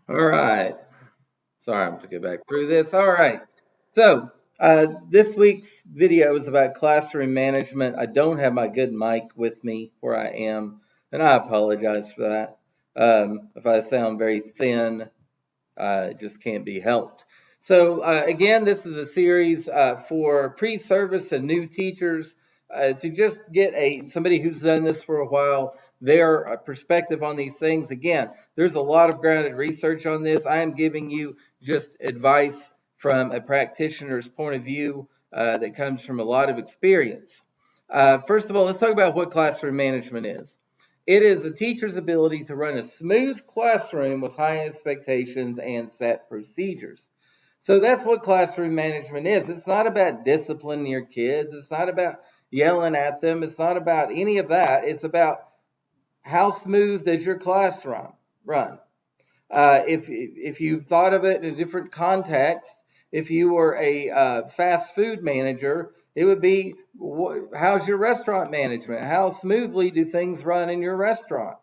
All right. Sorry, I'm to go back through this. All right. So, this week's video is about classroom management. I don't have my good mic with me where I am, and I apologize for that. If I sound very thin, it just can't be helped. So again, this is a series for pre-service and new teachers to just get somebody who's done this for a while, their perspective on these things. Again, there's a lot of grounded research on this. I am giving you just advice from a practitioner's point of view that comes from a lot of experience. First of all, let's talk about what classroom management is. It is a teacher's ability to run a smooth classroom with high expectations and set procedures. So that's what classroom management is. It's not about disciplining your kids. It's not about yelling at them. It's not about any of that. It's about how smooth does your class run. If you thought of it in a different context, if you were a fast food manager, it would be how's your restaurant management? How smoothly do things run in your restaurant?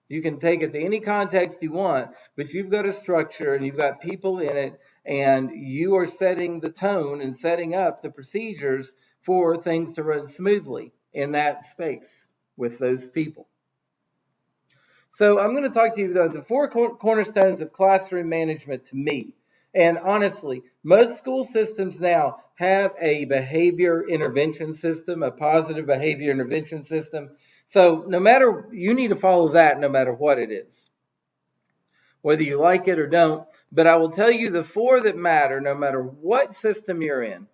You can take it to any context you want, but you've got a structure and you've got people in it, and you are setting the tone and setting up the procedures for things to run smoothly in that space with those people. So I'm going to talk to you about the four cornerstones of classroom management to me. And honestly, most school systems now have a behavior intervention system, a positive behavior intervention system. So no matter, you need to follow that no matter what it is, whether you like it or don't. But I will tell you the four that matter no matter what system you're in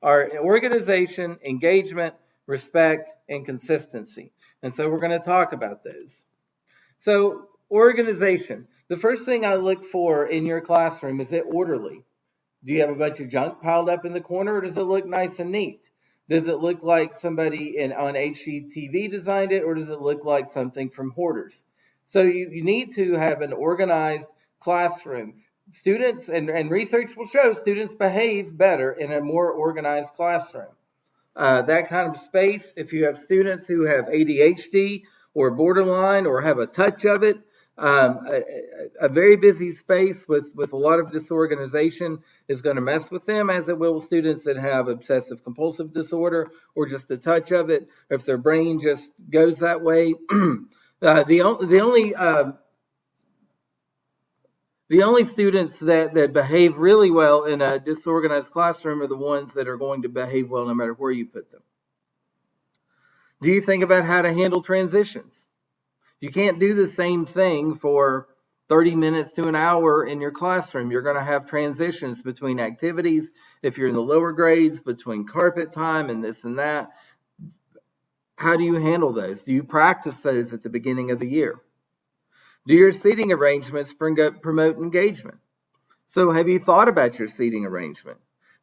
are organization, engagement, respect, and consistency. And so we're going to talk about those. So, organization. The first thing I look for in your classroom is it orderly? Do you have a bunch of junk piled up in the corner, or does it look nice and neat? Does it look like somebody on HGTV designed it, or does it look like something from Hoarders? So you need to have an organized classroom. Students, and research will show students behave better in a more organized classroom. That kind of space, if you have students who have ADHD or borderline or have a touch of it, a very busy space with a lot of disorganization is going to mess with them, as it will students that have obsessive compulsive disorder or just a touch of it, if their brain just goes that way. The only students that behave really well in a disorganized classroom are the ones that are going to behave well no matter where you put them. Do you think about how to handle transitions? You can't do the same thing for 30 minutes to an hour in your classroom. You're going to have transitions between activities. If you're in the lower grades, between carpet time and this and that. How do you handle those? Do you practice those at the beginning of the year? Do your seating arrangements promote engagement? So have you thought about your seating arrangement?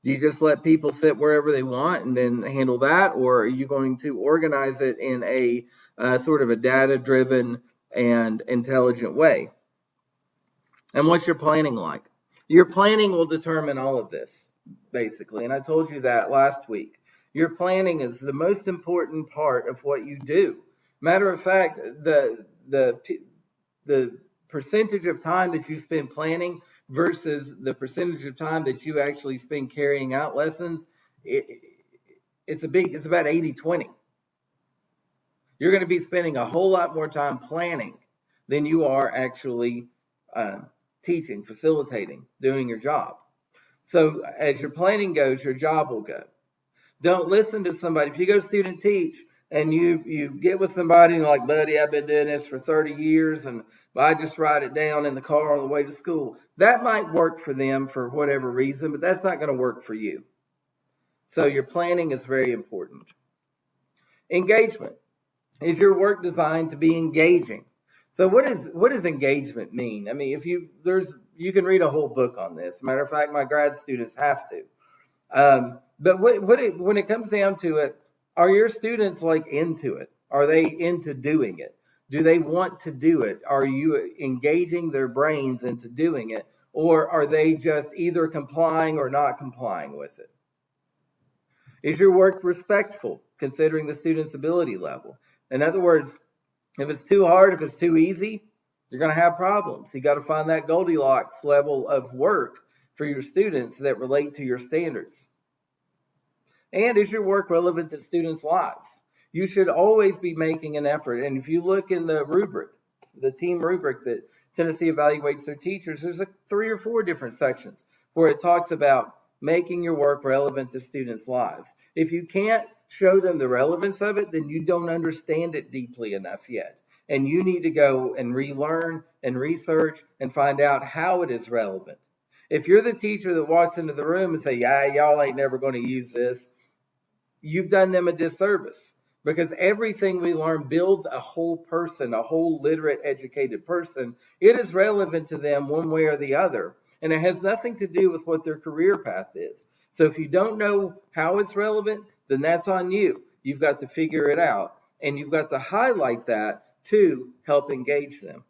Do you just let people sit wherever they want and then handle that? Or are you going to organize it in a sort of a data-driven and intelligent way? And what's your planning like? Your planning will determine all of this, basically. And I told you that last week. Your planning is the most important part of what you do. Matter of fact, the percentage of time that you spend planning versus the percentage of time that you actually spend carrying out lessons, it's about 80-20. You're going to be spending a whole lot more time planning than you are actually teaching, facilitating, doing your job. So as your planning goes, your job will go. Don't listen to somebody. If you go student teach and you get with somebody and like, buddy, I've been doing this for 30 years and I just write it down in the car on the way to school. That might work for them for whatever reason, but that's not going to work for you. So your planning is very important. Engagement. Is your work designed to be engaging? So what does engagement mean? I mean, you can read a whole book on this. Matter of fact, my grad students have to. But when it comes down to it, are your students like into it? Are they into doing it? Do they want to do it? Are you engaging their brains into doing it? Or are they just either complying or not complying with it? Is your work respectful, considering the student's ability level? In other words, if it's too hard, if it's too easy, You're going to have problems. You got to find that Goldilocks level of work for your students that relate to your standards. And is your work relevant to students' lives? You should always be making an effort. And if you look in the rubric, the team rubric that Tennessee evaluates their teachers, there's like 3 or 4 different sections where it talks about making your work relevant to students' lives. If you can't show them the relevance of it, then you don't understand it deeply enough yet. And you need to go and relearn and research and find out how it is relevant. If you're the teacher that walks into the room and say, yeah, y'all ain't never going to use this, you've done them a disservice, because everything we learn builds a whole person, a whole literate, educated person. It is relevant to them one way or the other, and it has nothing to do with what their career path is. So if you don't know how it's relevant, then that's on you. You've got to figure it out, and you've got to highlight that to help engage them.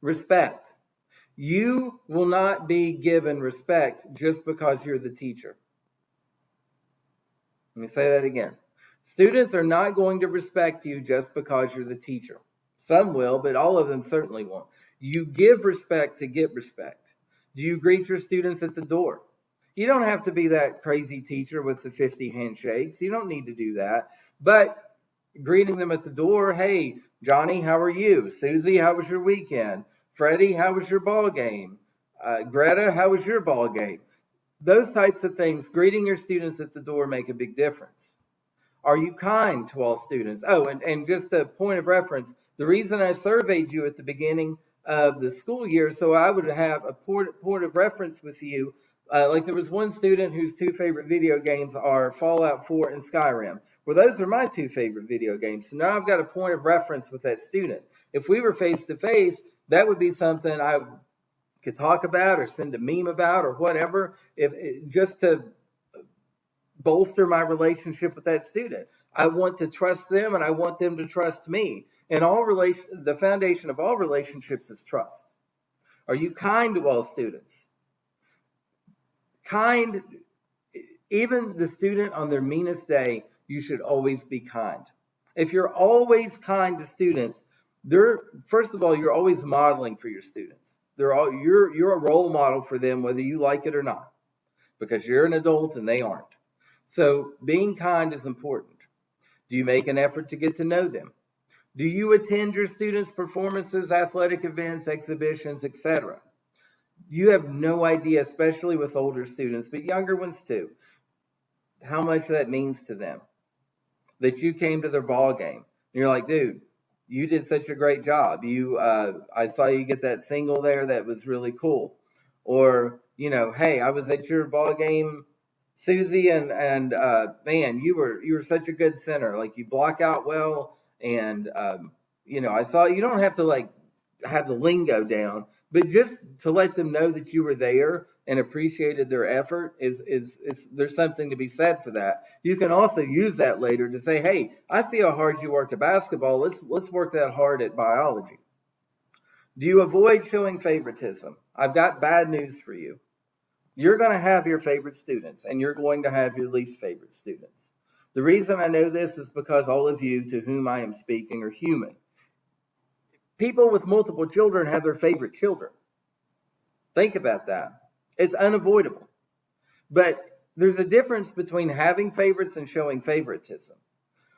Respect. You will not be given respect just because you're the teacher. Let me say that again. Students are not going to respect you just because you're the teacher. Some will, but all of them certainly won't. You give respect to get respect. Do you greet your students at the door? You don't have to be that crazy teacher with the 50 handshakes. You don't need to do that. But greeting them at the door, hey, Johnny, how are you? Susie, how was your weekend? Freddie, how was your ball game? Greta, how was your ball game? Those types of things, greeting your students at the door, make a big difference. Are you kind to all students? Oh, and just a point of reference, the reason I surveyed you at the beginning of the school year, so I would have a point of reference with you. Like there was one student whose 2 favorite video games are Fallout 4 and Skyrim. Well, those are my 2 favorite video games. So now I've got a point of reference with that student. If we were face to face, that would be something I could talk about or send a meme about or whatever, just to bolster my relationship with that student. I want to trust them and I want them to trust me. And the foundation of all relationships is trust. Are you kind to all students? Kind, even the student on their meanest day, you should always be kind. If you're always kind to students, first of all, you're always modeling for your students. You're a role model for them, whether you like it or not, because you're an adult and they aren't. So being kind is important. Do you make an effort to get to know them? Do you attend your students' performances, athletic events, exhibitions, etc.? You have no idea, especially with older students, but younger ones too, how much that means to them. That you came to their ball game. And you're like, dude, you did such a great job. I saw you get that single there. That was really cool. Or, hey, I was at your ball game, Susie, and man, you were such a good center. Like you block out well, and I saw you don't have to like have the lingo down, but just to let them know that you were there and appreciated their effort is there's something to be said for that. You can also use that later to say, hey, I see how hard you worked at basketball. Let's work that hard at biology. Do you avoid showing favoritism? I've got bad news for you. You're going to have your favorite students and you're going to have your least favorite students. The reason I know this is because all of you to whom I am speaking are human. People with multiple children have their favorite children. Think about that. It's unavoidable. But there's a difference between having favorites and showing favoritism.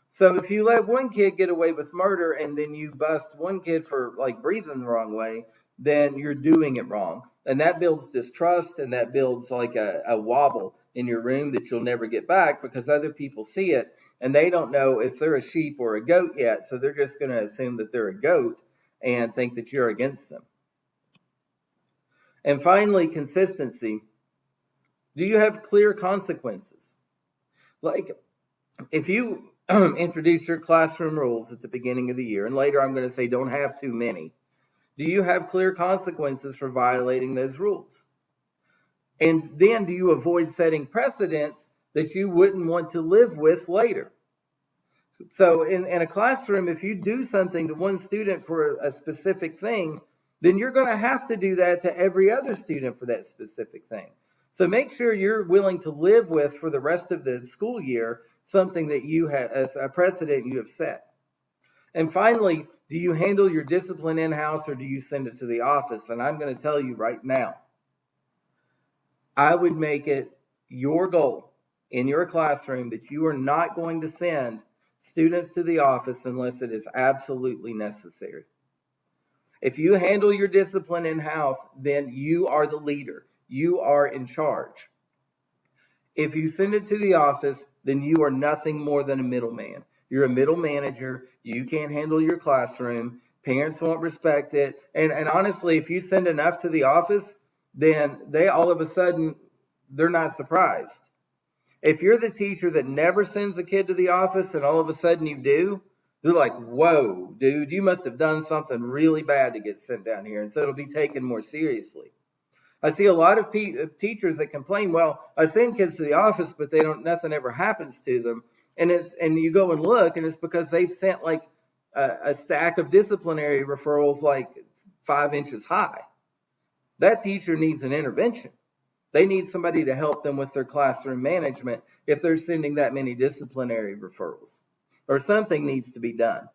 So if you let one kid get away with murder and then you bust one kid for like breathing the wrong way, then you're doing it wrong. And that builds distrust, and that builds like a wobble in your room that you'll never get back because other people see it and they don't know if they're a sheep or a goat yet. So they're just going to assume that they're a goat and think that you're against them. And finally, consistency. Do you have clear consequences? Like if you introduce your classroom rules at the beginning of the year, and later I'm going to say don't have too many, do you have clear consequences for violating those rules? And then do you avoid setting precedents that you wouldn't want to live with later? So in a classroom, if you do something to one student for a specific thing, then you're going to have to do that to every other student for that specific thing. So make sure you're willing to live with for the rest of the school year something that you have as a precedent you have set. And finally, do you handle your discipline in-house or do you send it to the office? And I'm going to tell you right now, I would make it your goal in your classroom that you are not going to send students to the office unless it is absolutely necessary. If you handle your discipline in-house, then you are the leader. You are in charge. If you send it to the office, then you are nothing more than a middleman. You're a middle manager. You can't handle your classroom. Parents won't respect it. And honestly, if you send enough to the office, then they all of a sudden, they're not surprised. If you're the teacher that never sends a kid to the office and all of a sudden you do, they're like, whoa, dude, you must have done something really bad to get sent down here. And so it'll be taken more seriously. I see a lot of teachers that complain, well, I send kids to the office, but nothing ever happens to them. And you go and look, and it's because they've sent like a stack of disciplinary referrals like 5 inches high. That teacher needs an intervention. They need somebody to help them with their classroom management if they're sending that many disciplinary referrals, or something needs to be done.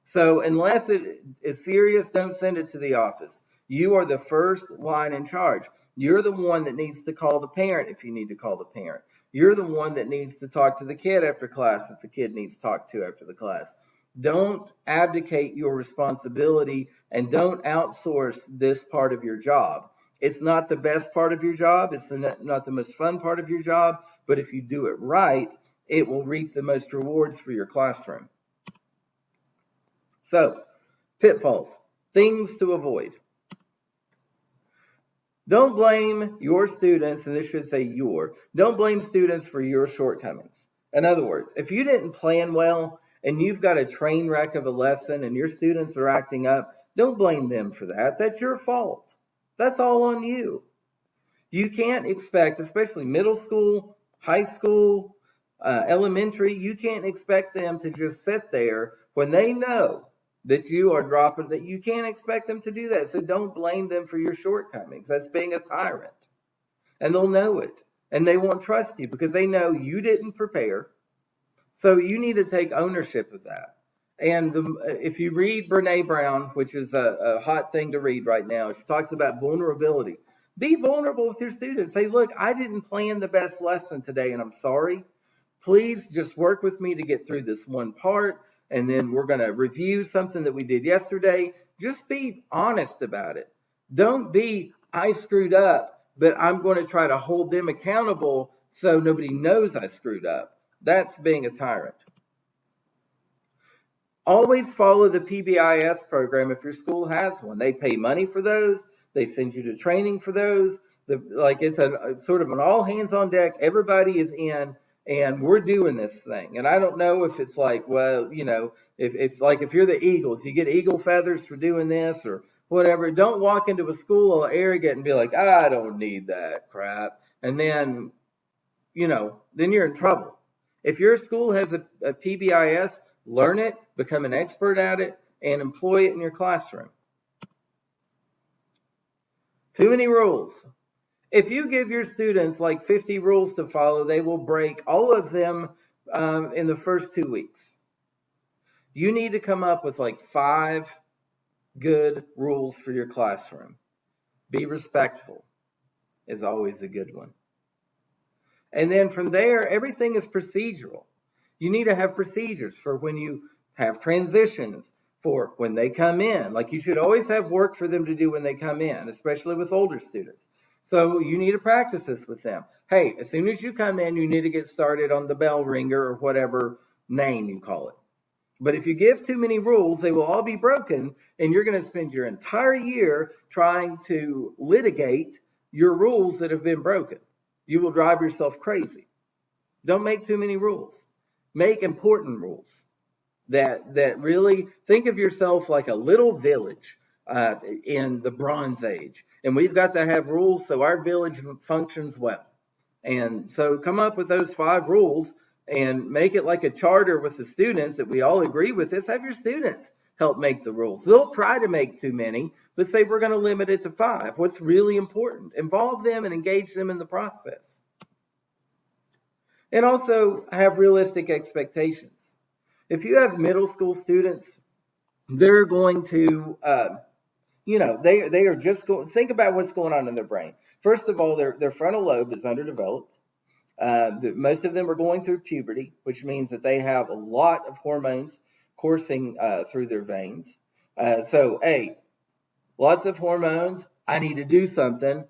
So unless it is serious, don't send it to the office. You are the first line in charge. You're the one that needs to call the parent if you need to call the parent. You're the one that needs to talk to the kid after class if the kid needs talked to after the class. Don't abdicate your responsibility and don't outsource this part of your job. It's not the best part of your job. It's not the most fun part of your job. But if you do it right, it will reap the most rewards for your classroom. So, pitfalls, things to avoid. Don't blame your students, and this should say don't blame students for your shortcomings. In other words, if you didn't plan well and you've got a train wreck of a lesson and your students are acting up, don't blame them for that. That's your fault. That's all on you. You can't expect, especially middle school, high school, elementary, you can't expect them to just sit there when they know that you are dropping, that you can't expect them to do that. So don't blame them for your shortcomings. That's being a tyrant. And they'll know it. And they won't trust you because they know you didn't prepare. So you need to take ownership of that. And if you read Brene Brown, which is a hot thing to read right now, she talks about vulnerability. Be vulnerable with your students. Say, look, I didn't plan the best lesson today, and I'm sorry. Please just work with me to get through this one part, and then we're going to review something that we did yesterday. Just be honest about it. Don't be, I screwed up, but I'm going to try to hold them accountable so nobody knows I screwed up. That's being a tyrant. Always follow the PBIS program if your school has one. They pay money for those. They send you to training for those. It's a sort of an all hands on deck. Everybody is in, and we're doing this thing. And I don't know if it's like, well, if you're the Eagles, you get eagle feathers for doing this or whatever. Don't walk into a school all arrogant and be like, I don't need that crap. And then, then you're in trouble. If your school has a PBIS, learn it, become an expert at it, and employ it in your classroom. Too many rules. If you give your students like 50 rules to follow, they will break all of them in the first 2 weeks. You need to come up with like 5 good rules for your classroom. Be respectful is always a good one. And then from there, everything is procedural. You need to have procedures for when you have transitions, for when they come in. Like you should always have work for them to do when they come in, especially with older students. So you need to practice this with them. Hey, as soon as you come in, you need to get started on the bell ringer or whatever name you call it. But if you give too many rules, they will all be broken, and you're going to spend your entire year trying to litigate your rules that have been broken. You will drive yourself crazy. Don't make too many rules. Make important rules that really think of yourself like a little village in the Bronze Age. And we've got to have rules so our village functions well. And so come up with those 5 rules and make it like a charter with the students that we all agree with this. Have your students help make the rules. They'll try to make too many, but say we're going to limit it to 5. What's really important? Involve them and engage them in the process. And also have realistic expectations. If you have middle school students, they're going to, they are just going. Think about what's going on in their brain. First of all, their frontal lobe is underdeveloped. Most of them are going through puberty, which means that they have a lot of hormones coursing through their veins. So, lots of hormones. I need to do something.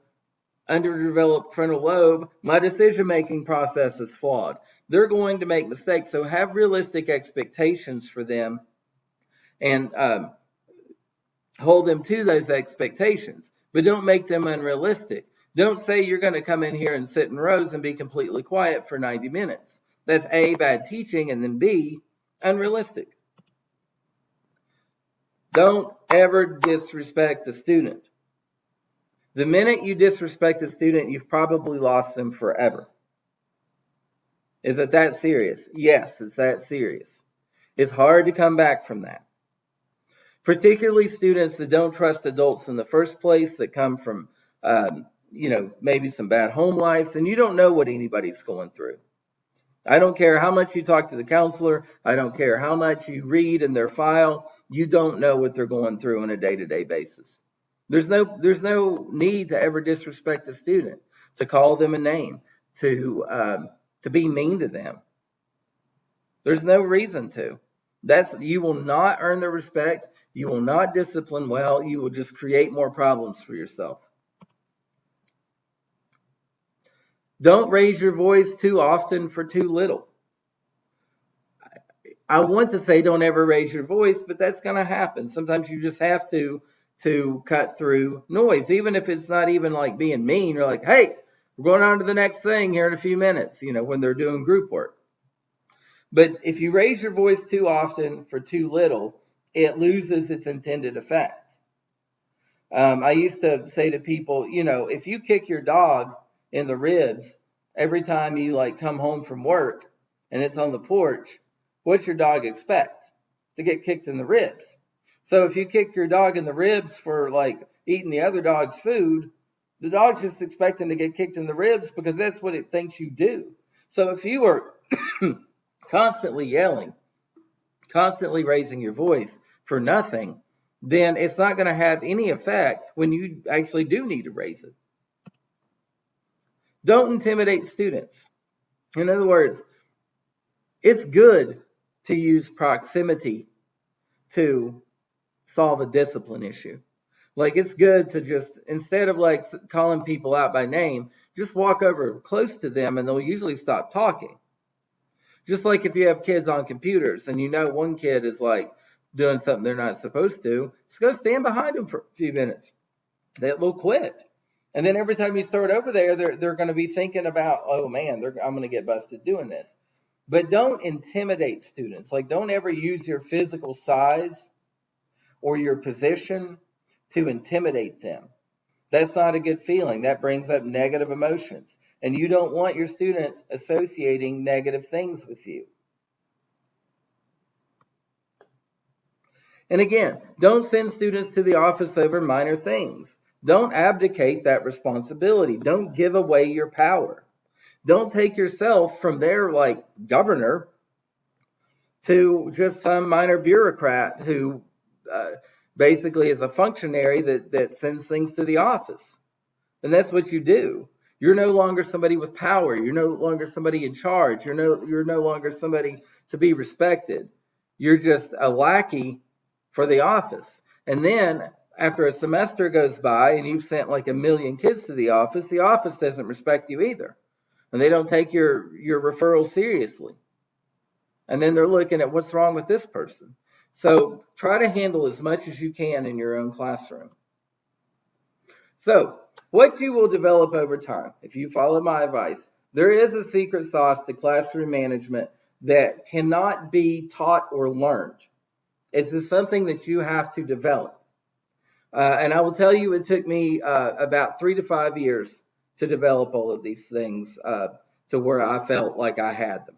Underdeveloped frontal lobe, my decision making process is flawed. They're going to make mistakes. So have realistic expectations for them and hold them to those expectations, but don't make them unrealistic. Don't say you're going to come in here and sit in rows and be completely quiet for 90 minutes. That's A, bad teaching, and then B, unrealistic. Don't ever disrespect a student. The minute you disrespect a student, you've probably lost them forever. Is it that serious? Yes, it's that serious. It's hard to come back from that. Particularly students that don't trust adults in the first place, that come from, maybe some bad home lives, and you don't know what anybody's going through. I don't care how much you talk to the counselor. I don't care how much you read in their file. You don't know what they're going through on a day-to-day basis. There's no need to ever disrespect a student, to call them a name, to be mean to them. There's no reason to. You will not earn their respect. You will not discipline well. You will just create more problems for yourself. Don't raise your voice too often for too little. I want to say don't ever raise your voice, but that's going to happen. Sometimes you just have to cut through noise, even if it's not even like being mean. You're like, hey, we're going on to the next thing here in a few minutes, when they're doing group work. But if you raise your voice too often for too little, it loses its intended effect. I used to say to people, if you kick your dog in the ribs every time you come home from work and it's on the porch, what's your dog expect? To get kicked in the ribs. So if you kick your dog in the ribs for eating the other dog's food, the dog's just expecting to get kicked in the ribs because that's what it thinks you do. So if you are constantly yelling, constantly raising your voice for nothing, then it's not going to have any effect when you actually do need to raise it. Don't intimidate students. In other words, it's good to use proximity to solve a discipline issue. It's good to just, instead of calling people out by name, just walk over close to them and they'll usually stop talking. Just like if you have kids on computers and one kid is doing something they're not supposed to, just go stand behind them for a few minutes. They'll quit. And then every time you start over there, they're going to be thinking about, oh man, I'm going to get busted doing this. But don't intimidate students. Don't ever use your physical size or your position to intimidate them. That's not a good feeling. That brings up negative emotions. And you don't want your students associating negative things with you. And again, don't send students to the office over minor things. Don't abdicate that responsibility. Don't give away your power. Don't take yourself from their governor to just some minor bureaucrat who basically is a functionary that sends things to the office. And that's what you do. You're no longer somebody with power. You're no longer somebody in charge. You're no longer somebody to be respected. You're just a lackey for the office. And then after a semester goes by and you've sent 1 million kids to the office doesn't respect you either. And they don't take your referral seriously. And then they're looking at what's wrong with this person. So try to handle as much as you can in your own classroom. So what you will develop over time, if you follow my advice, there is a secret sauce to classroom management that cannot be taught or learned. It's just something that you have to develop. And I will tell you, it took me about 3 to 5 years to develop all of these things to where I felt like I had them.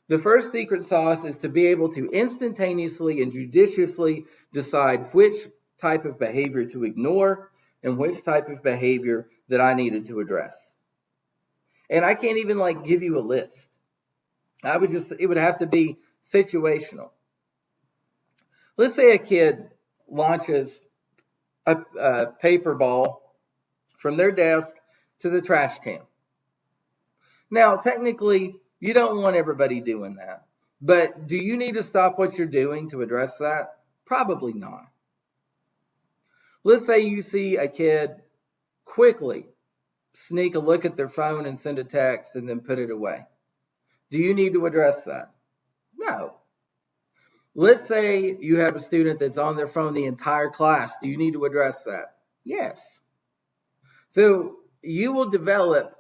The first secret sauce is to be able to instantaneously and judiciously decide which type of behavior to ignore and which type of behavior that I needed to address. And I can't even give you a list. It would have to be situational. Let's say a kid launches a paper ball from their desk to the trash can. Now, technically, you don't want everybody doing that. But do you need to stop what you're doing to address that? Probably not. Let's say you see a kid quickly sneak a look at their phone and send a text and then put it away. Do you need to address that? No. Let's say you have a student that's on their phone the entire class. Do you need to address that? Yes. So you will develop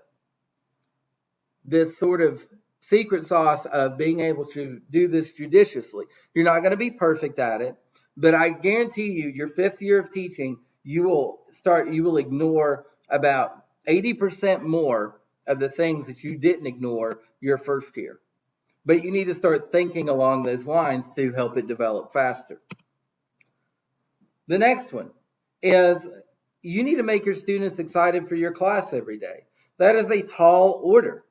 this sort of secret sauce of being able to do this judiciously. You're not going to be perfect at it, but I guarantee you, your 5th year of teaching, you will ignore about 80% more of the things that you didn't ignore your 1st year. But you need to start thinking along those lines to help it develop faster. The next one is you need to make your students excited for your class every day. That is a tall order.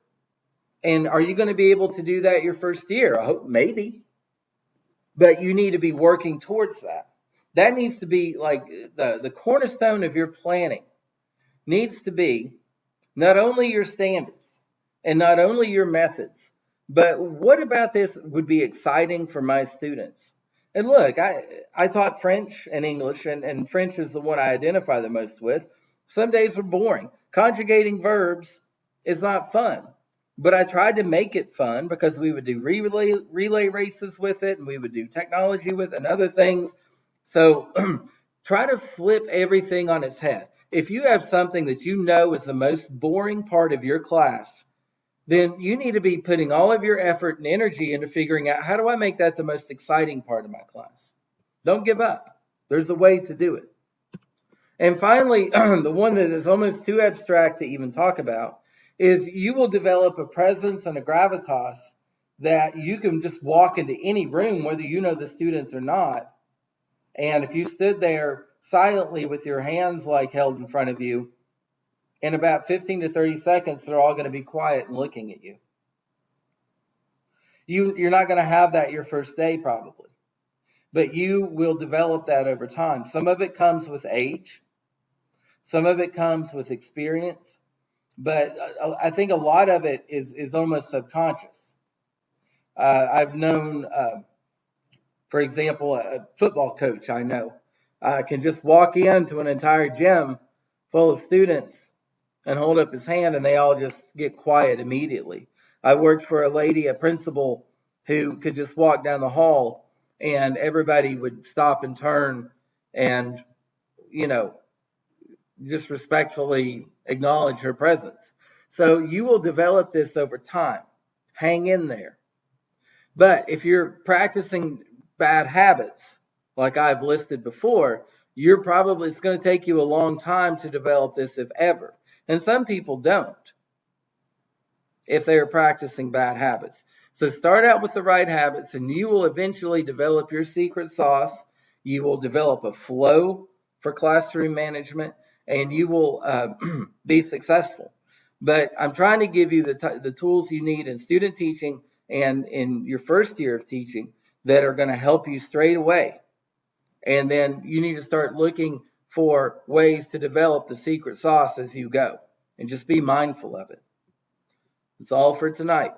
And are you going to be able to do that your 1st year? I hope maybe. But you need to be working towards that. That needs to be like the cornerstone of your planning needs to be not only your standards and not only your methods, but what about this would be exciting for my students? And look, I taught French and English, and French is the one I identify the most with. Some days were boring. Conjugating verbs is not fun. But I tried to make it fun because we would do relay races with it, and we would do technology with it and other things. So try to flip everything on its head. If you have something that you know is the most boring part of your class, then you need to be putting all of your effort and energy into figuring out how do I make that the most exciting part of my class. Don't give up. There's a way to do it. And finally, the one that is almost too abstract to even talk about is you will develop a presence and a gravitas that you can just walk into any room, whether you know the students or not. And if you stood there silently with your hands like held in front of you, in about 15 to 30 seconds, they're all going to be quiet and looking at you. You're not going to have that your 1st day probably, but you will develop that over time. Some of it comes with age. Some of it comes with experience. But I think a lot of it is almost subconscious. I've known, for example, a football coach I know can just walk into an entire gym full of students and hold up his hand, and they all just get quiet immediately. I worked for a lady, a principal, who could just walk down the hall, and everybody would stop and turn and, just respectfully acknowledge her presence. So you will develop this over time. Hang in there. But if you're practicing bad habits, like I've listed before, it's going to take you a long time to develop this, if ever. And some people don't, if they're practicing bad habits. So start out with the right habits, and you will eventually develop your secret sauce. You will develop a flow for classroom management, and you will be successful. But I'm trying to give you the tools you need in student teaching and in your 1st year of teaching that are going to help you straight away. And then you need to start looking for ways to develop the secret sauce as you go, and just be mindful of it. That's all for tonight.